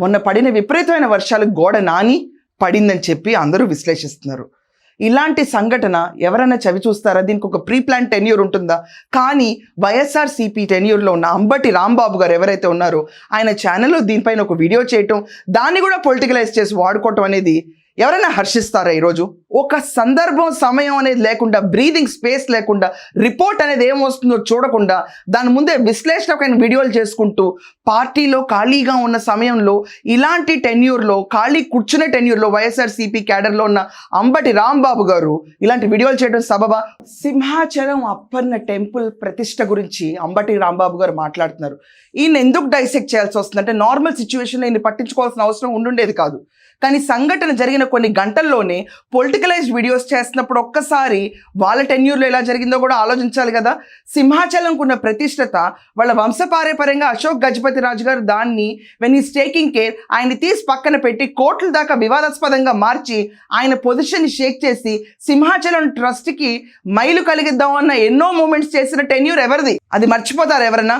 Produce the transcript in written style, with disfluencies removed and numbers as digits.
మొన్న పడిన విపరీతమైన వర్షాలు గోడ నాని పడిందని చెప్పి అందరూ విశ్లేషిస్తున్నారు. ఇలాంటి సంఘటన ఎవరైనా చవి చూస్తారా? దీనికి ఒక ప్రీ ప్లాన్ టెన్యూర్ ఉంటుందా? కానీ వైఎస్ఆర్సీపీ టెన్యూర్లో ఉన్న అంబటి రాంబాబు గారు ఎవరైతే ఉన్నారో ఆయన ఛానల్లో దీనిపైన ఒక వీడియో చేయటం, దాన్ని కూడా పొలిటికలైజ్ చేసి వాడుకోవటం అనేది ఎవరైనా హర్షిస్తారా? ఈరోజు ఒక సందర్భం సమయం అనేది లేకుండా, బ్రీదింగ్ స్పేస్ లేకుండా, రిపోర్ట్ అనేది ఏమొస్తుందో చూడకుండా దాని ముందే విశ్లేషణకైన వీడియోలు చేసుకుంటూ పార్టీలో ఖాళీగా ఉన్న సమయంలో ఇలాంటి టెన్యూర్లో, ఖాళీ కూర్చునే టెన్యూర్లో వైఎస్ఆర్సీపీ క్యాడర్లో ఉన్న అంబటి రాంబాబు గారు ఇలాంటి వీడియోలు చేయడం సబబా? సింహాచలం అప్పన్న టెంపుల్ ప్రతిష్ట గురించి అంబటి రాంబాబు గారు మాట్లాడుతున్నారు. ఈయన ఎందుకు డైసెక్ట్ చేయాల్సి వస్తుందంటే, నార్మల్ సిచ్యువేషన్లో ఈయన పట్టించుకోవాల్సిన అవసరం ఉండుండేది కాదు. కానీ సంఘటన జరిగిన కొన్ని గంటల్లోనే పొలిటికలైజ్డ్ వీడియోస్ చేస్తున్నప్పుడు ఒక్కసారి వాళ్ళ టెన్యూర్లో ఎలా జరిగిందో కూడా ఆలోచించాలి కదా. సింహాచలంకు ఉన్న ప్రతిష్టత వాళ్ళ వంశపారంపర్యంగా అశోక్ గజపతి రాజు గారు దాన్ని వెన్ ఈస్ టేకింగ్ కేర్ ఆయన్ని తీసి పక్కన పెట్టి కోట్ల దాకా వివాదాస్పదంగా మార్చి ఆయన పొజిషన్ని షేక్ చేసి సింహాచలం ట్రస్ట్కి మైలు కలిగిద్దాం అన్న ఎన్నో మూమెంట్స్ చేసిన టెన్యూర్ ఎవరిది? అది మర్చిపోతారు ఎవరన్నా?